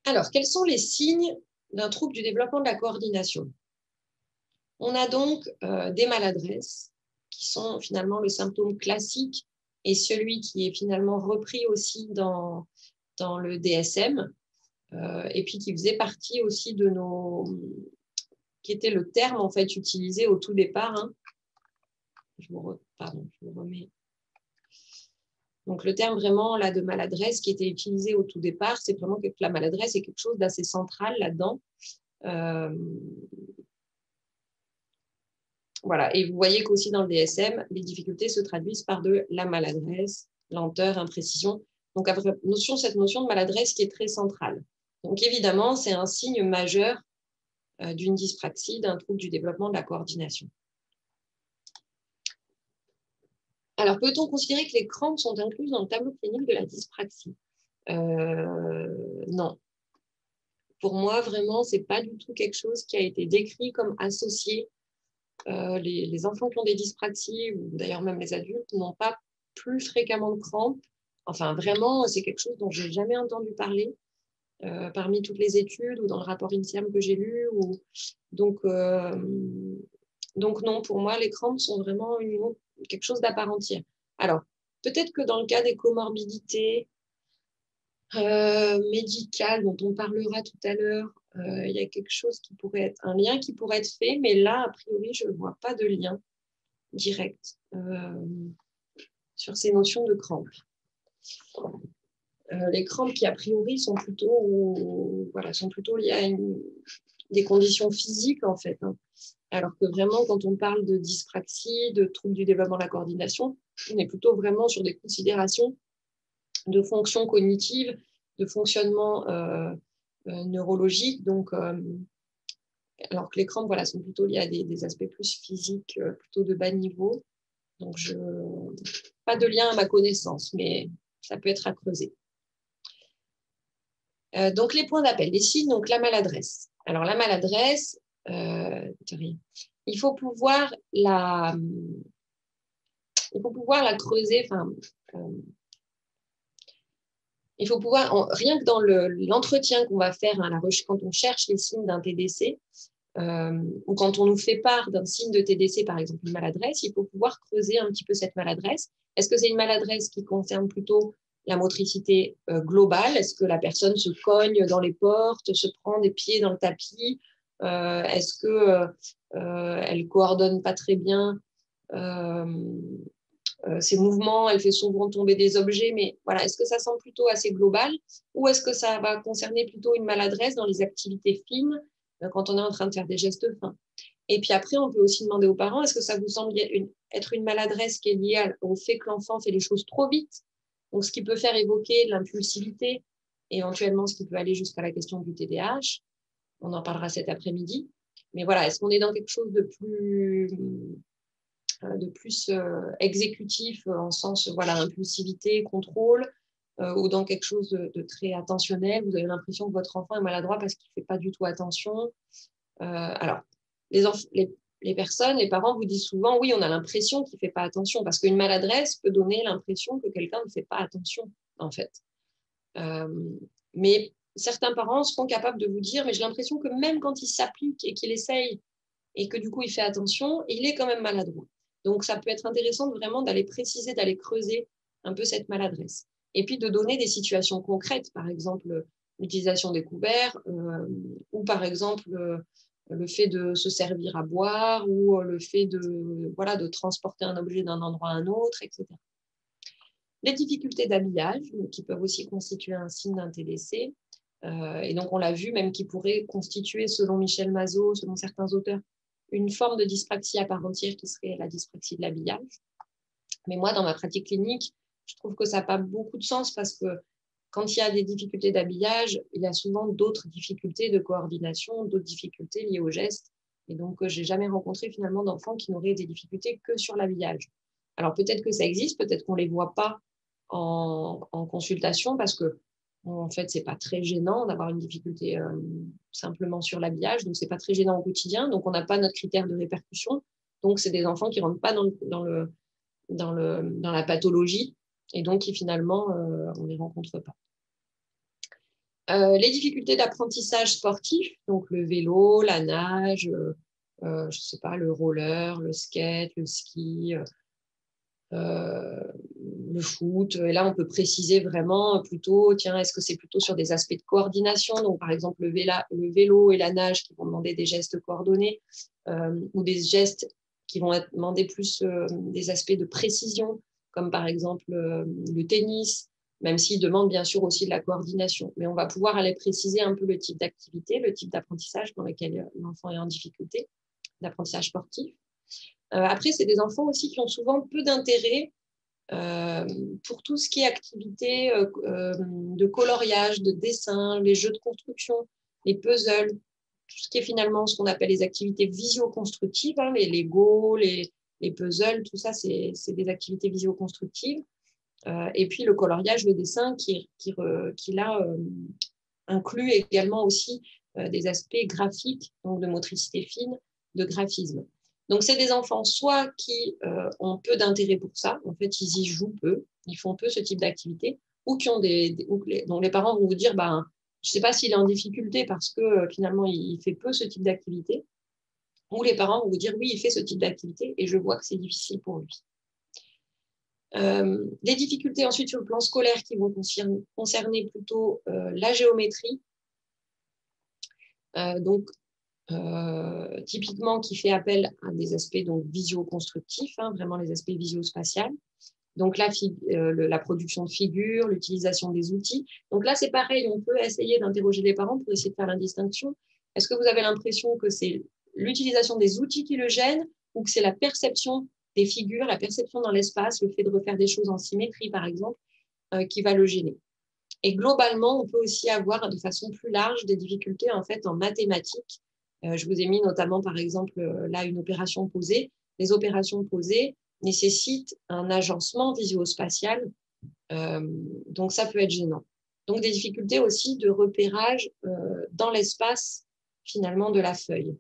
Alors, quels sont les signes d'un trouble du développement de la coordination? On a donc des maladresses qui sont finalement le symptôme classique et celui qui est finalement repris aussi dans le DSM, et puis qui faisait partie aussi de qui était le terme en fait utilisé au tout départ. Hein. Je vous remets. Donc le terme vraiment là de maladresse qui était utilisé au tout départ, c'est vraiment que la maladresse est quelque chose d'assez central là-dedans. Voilà. Et vous voyez qu'aussi dans le DSM, les difficultés se traduisent par de la maladresse, lenteur, imprécision. Donc, cette notion de maladresse qui est très centrale. Donc, évidemment, c'est un signe majeur d'une dyspraxie, d'un trouble du développement de la coordination. Alors, peut-on considérer que les crampes sont incluses dans le tableau clinique de la dyspraxie? Non. Pour moi, vraiment, ce n'est pas du tout quelque chose qui a été décrit comme associé. Les enfants qui ont des dyspraxies, ou d'ailleurs même les adultes, n'ont pas plus fréquemment de crampes. Enfin, vraiment, c'est quelque chose dont je n'ai jamais entendu parler parmi toutes les études ou dans le rapport INSERM que j'ai lu. Donc non, pour moi, les crampes sont vraiment quelque chose d'à part entière. Alors, peut-être que dans le cas des comorbidités médicales dont on parlera tout à l'heure, il y a quelque chose qui pourrait être, un lien qui pourrait être fait, mais là, a priori, je ne vois pas de lien direct sur ces notions de crampes. Les crampes qui, a priori, sont plutôt liées à des conditions physiques, en fait. Hein. Alors que vraiment, quand on parle de dyspraxie, de troubles du développement de la coordination, on est plutôt vraiment sur des considérations de fonctions cognitives, de fonctionnement neurologique. Donc, alors que les crampes sont plutôt liées à des aspects plus physiques, plutôt de bas niveau. Donc, pas de lien à ma connaissance, mais ça peut être à creuser. Donc, les points d'appel, les signes, donc la maladresse. Alors, la maladresse, il faut pouvoir la creuser. Il faut pouvoir, rien que dans l'entretien qu'on va faire quand on cherche les signes d'un TDC, ou quand on nous fait part d'un signe de TDC, par exemple une maladresse, il faut pouvoir creuser un petit peu cette maladresse. Est-ce que c'est une maladresse qui concerne plutôt la motricité globale? Est-ce que la personne se cogne dans les portes, se prend des pieds dans le tapis? Est-ce qu'elle ne coordonne pas très bien ses mouvements? Elle fait souvent tomber des objets, mais voilà, est-ce que ça semble plutôt assez global? Ou est-ce que ça va concerner plutôt une maladresse dans les activités fines, quand on est en train de faire des gestes fins? Et puis après, on peut aussi demander aux parents, est-ce que ça vous semble être une maladresse qui est liée au fait que l'enfant fait les choses trop vite? Donc, ce qui peut faire évoquer l'impulsivité, éventuellement ce qui peut aller jusqu'à la question du TDAH. On en parlera cet après-midi. Mais voilà, est-ce qu'on est dans quelque chose de plus exécutif, en sens impulsivité, contrôle, ou dans quelque chose de très attentionnel? Vous avez l'impression que votre enfant est maladroit parce qu'il ne fait pas du tout attention. Alors, les personnes, les parents vous disent souvent, oui, on a l'impression qu'il ne fait pas attention, parce qu'une maladresse peut donner l'impression que quelqu'un ne fait pas attention, en fait. Mais certains parents seront capables de vous dire, mais j'ai l'impression que même quand il s'applique et qu'il essaye, et que du coup il fait attention, il est quand même maladroit. Donc, ça peut être intéressant vraiment d'aller préciser, d'aller creuser un peu cette maladresse. Et puis, de donner des situations concrètes, par exemple, l'utilisation des couverts, ou par exemple, le fait de se servir à boire, ou le fait de transporter un objet d'un endroit à un autre, etc. Les difficultés d'habillage, qui peuvent aussi constituer un signe d'un TDC. Et donc, on l'a vu, même qui pourrait constituer, selon Michel Mazot, selon certains auteurs, une forme de dyspraxie à part entière qui serait la dyspraxie de l'habillage. Mais moi, dans ma pratique clinique, je trouve que ça n'a pas beaucoup de sens, parce que quand il y a des difficultés d'habillage, il y a souvent d'autres difficultés de coordination, d'autres difficultés liées au geste. Et donc, je n'ai jamais rencontré finalement d'enfants qui n'auraient des difficultés que sur l'habillage. Alors, peut-être que ça existe, peut-être qu'on ne les voit pas en consultation, parce que en fait, ce n'est pas très gênant d'avoir une difficulté simplement sur l'habillage, donc ce n'est pas très gênant au quotidien, donc on n'a pas notre critère de répercussion, donc c'est des enfants qui ne rentrent pas dans la pathologie, et donc qui finalement, on ne les rencontre pas. Les difficultés d'apprentissage sportif, donc le vélo, la nage, je sais pas, le roller, le skate, le ski, le foot. Et là, on peut préciser vraiment plutôt, tiens, est-ce que c'est plutôt sur des aspects de coordination, donc par exemple le vélo et la nage qui vont demander des gestes coordonnés, ou des gestes qui vont demander plus des aspects de précision, comme par exemple le tennis, même s'il demande bien sûr aussi de la coordination. Mais on va pouvoir aller préciser un peu le type d'activité, le type d'apprentissage dans lequel l'enfant est en difficulté, d'apprentissage sportif. Après, c'est des enfants aussi qui ont souvent peu d'intérêt pour tout ce qui est activité de coloriage, de dessin, les jeux de construction, les puzzles, tout ce qui est finalement ce qu'on appelle les activités visio-constructives, hein, les Lego, les puzzles, tout ça, c'est des activités visio-constructives. Et puis le coloriage, le dessin, qui là, inclut également aussi des aspects graphiques, donc de motricité fine, de graphisme. Donc, c'est des enfants soit qui ont peu d'intérêt pour ça, en fait, ils y jouent peu, ils font peu ce type d'activité, ou qui ont dont les parents vont vous dire, ben, je ne sais pas s'il est en difficulté parce que finalement, il fait peu ce type d'activité, ou les parents vont vous dire, oui, il fait ce type d'activité et je vois que c'est difficile pour lui. Des difficultés ensuite sur le plan scolaire qui vont concerner plutôt la géométrie, donc typiquement qui fait appel à des aspects donc visio-constructifs, hein, vraiment les aspects visio-spatials. Donc la production de figures, l'utilisation des outils. Donc là, c'est pareil, on peut essayer d'interroger les parents pour essayer de faire la distinction. Est-ce que vous avez l'impression que c'est l'utilisation des outils qui le gêne ou que c'est la perception des figures, la perception dans l'espace, le fait de refaire des choses en symétrie, par exemple, qui va le gêner? Et globalement, on peut aussi avoir de façon plus large des difficultés en fait en mathématiques. Je vous ai mis notamment, par exemple, là, une opération posée. Les opérations posées nécessitent un agencement visuospatial, donc ça peut être gênant. Donc des difficultés aussi de repérage dans l'espace finalement de la feuille.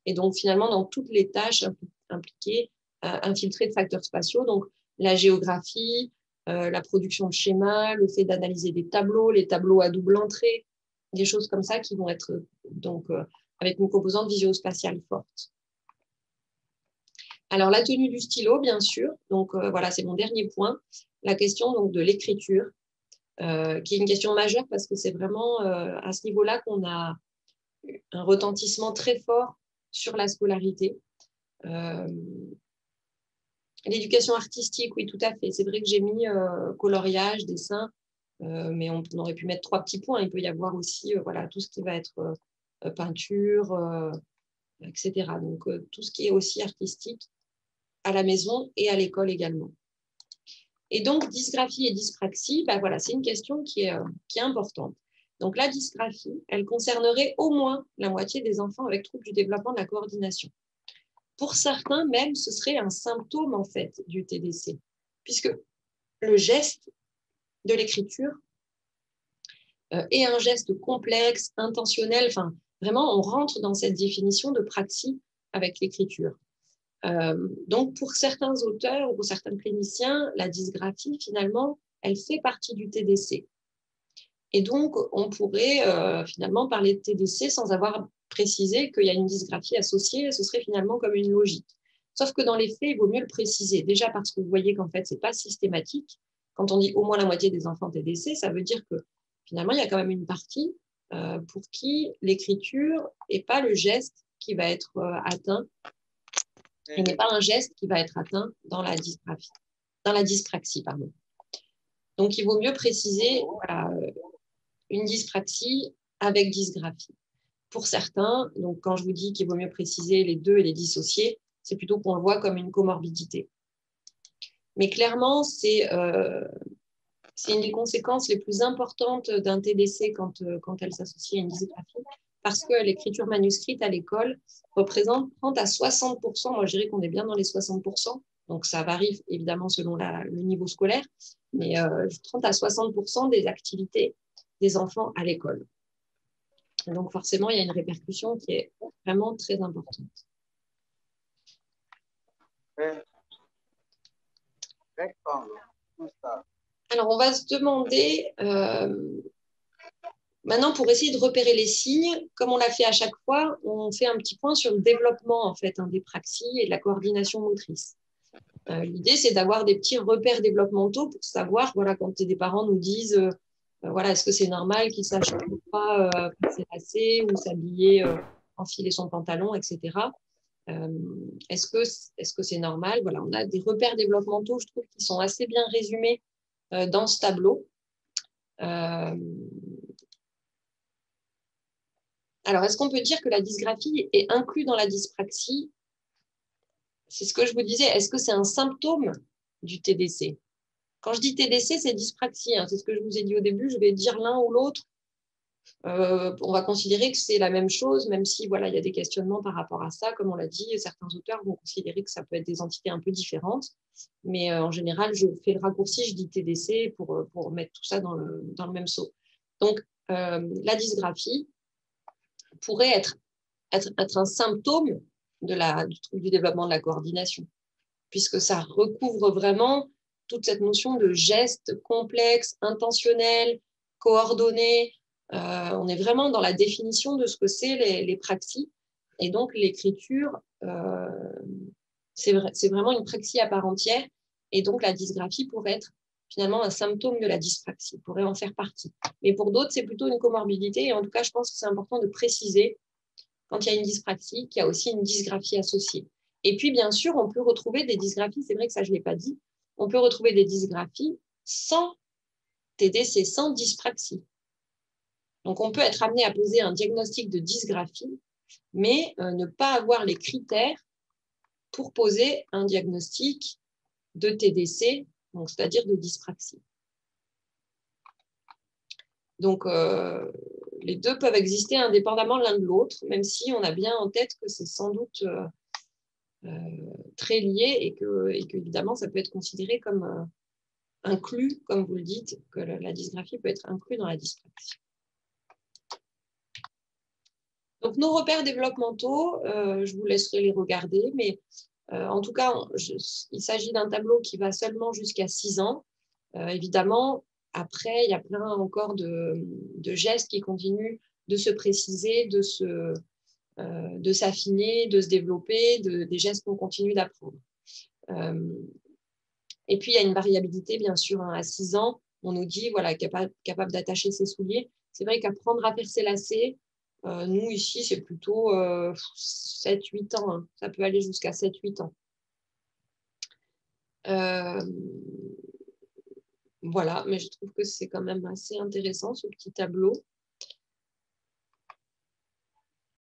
Et donc finalement dans toutes les tâches impliquées, infiltrées de facteurs spatiaux, donc la géographie, la production de schémas, le fait d'analyser des tableaux, les tableaux à double entrée, des choses comme ça qui vont être donc avec une composante visuospatiale forte. Alors la tenue du stylo, bien sûr. Donc voilà, c'est mon dernier point. La question donc de l'écriture, qui est une question majeure parce que c'est vraiment à ce niveau-là qu'on a un retentissement très fort sur la scolarité. L'éducation artistique, oui, tout à fait. C'est vrai que j'ai mis coloriage, dessin, mais on aurait pu mettre 3 petits points. Il peut y avoir aussi voilà, tout ce qui va être peinture, etc. Donc, tout ce qui est aussi artistique à la maison et à l'école également. Et donc, dysgraphie et dyspraxie, ben voilà, c'est une question qui est importante. Donc, la dysgraphie, elle concernerait au moins la moitié des enfants avec troubles du développement de la coordination. Pour certains, même, ce serait un symptôme, en fait, du TDC, puisque le geste de l'écriture est un geste complexe, intentionnel. Enfin, vraiment, on rentre dans cette définition de praxie avec l'écriture. Donc, pour certains auteurs ou pour certains cliniciens, la dysgraphie, finalement, elle fait partie du TDC. Et donc, on pourrait finalement parler de TDC sans avoir précisé qu'il y a une dysgraphie associée. Ce serait finalement comme une logique. Sauf que dans les faits, il vaut mieux le préciser. Déjà parce que vous voyez qu'en fait, ce n'est pas systématique. Quand on dit au moins la moitié des enfants TDC, ça veut dire que finalement, il y a quand même une partie pour qui l'écriture n'est pas le geste qui va être atteint et n'est pas un geste qui va être atteint dans la dyspraxie. Pardon. Donc, il vaut mieux préciser voilà, une dyspraxie avec dysgraphie. Pour certains, donc quand je vous dis qu'il vaut mieux préciser les deux et les dissocier, c'est plutôt qu'on le voit comme une comorbidité. Mais clairement, c'est une des conséquences les plus importantes d'un TDC quand elle s'associe à une dysgraphie, parce que l'écriture manuscrite à l'école représente 30 à 60%, moi je dirais qu'on est bien dans les 60%, donc ça varie évidemment selon le niveau scolaire, mais 30 à 60% des activités des enfants à l'école. Donc forcément, il y a une répercussion qui est vraiment très importante. Alors, on va se demander Maintenant, pour essayer de repérer les signes, comme on l'a fait à chaque fois, on fait un petit point sur le développement en fait, des praxies et de la coordination motrice. L'idée, c'est d'avoir des petits repères développementaux pour savoir, voilà, quand des parents nous disent, voilà, est-ce que c'est normal qu'il sache pas faire ses lacets ou s'habiller, enfiler son pantalon, etc. Est-ce que c'est normal? Voilà, on a des repères développementaux, je trouve, qui sont assez bien résumés dans ce tableau. Alors, est-ce qu'on peut dire que la dysgraphie est inclue dans la dyspraxie? C'est ce que je vous disais. Est-ce que c'est un symptôme du TDC? Quand je dis TDC, c'est dyspraxie. Hein. C'est ce que je vous ai dit au début. Je vais dire l'un ou l'autre. On va considérer que c'est la même chose, même si voilà, il y a des questionnements par rapport à ça. Comme on l'a dit, certains auteurs vont considérer que ça peut être des entités un peu différentes. Mais en général, je fais le raccourci, je dis TDC pour mettre tout ça dans le même seau. Donc, la dysgraphie pourrait être un symptôme du trouble du développement de la coordination, puisque ça recouvre vraiment toute cette notion de geste complexe, intentionnel, coordonné. On est vraiment dans la définition de ce que c'est les praxies. Et donc, l'écriture, c'est vraiment une praxie à part entière. Et donc, la dysgraphie pourrait être finalement un symptôme de la dyspraxie, pourrait en faire partie. Mais pour d'autres, c'est plutôt une comorbidité. Et en tout cas, je pense que c'est important de préciser quand il y a une dyspraxie, qu'il y a aussi une dysgraphie associée. Et puis, bien sûr, on peut retrouver des dysgraphies, c'est vrai que ça, je ne l'ai pas dit, on peut retrouver des dysgraphies sans TDC, sans dyspraxie. Donc, on peut être amené à poser un diagnostic de dysgraphie, mais ne pas avoir les critères pour poser un diagnostic de TDC, c'est-à-dire de dyspraxie. Donc, les deux peuvent exister indépendamment l'un de l'autre, même si on a bien en tête que c'est sans doute très lié et que évidemment, ça peut être considéré comme inclus, comme vous le dites, que la dysgraphie peut être inclue dans la dyspraxie. Donc, nos repères développementaux, je vous laisserai les regarder, mais en tout cas, il s'agit d'un tableau qui va seulement jusqu'à 6 ans. Évidemment, après, il y a plein encore de gestes qui continuent de se préciser, de s'affiner, de se développer, des gestes qu'on continue d'apprendre. Et puis, il y a une variabilité, bien sûr, hein, à 6 ans, on nous dit, voilà, capable d'attacher ses souliers. C'est vrai qu'apprendre à faire ses lacets, nous, ici, c'est plutôt 7-8 ans. Hein. Ça peut aller jusqu'à 7-8 ans. Voilà, mais je trouve que c'est quand même assez intéressant, ce petit tableau.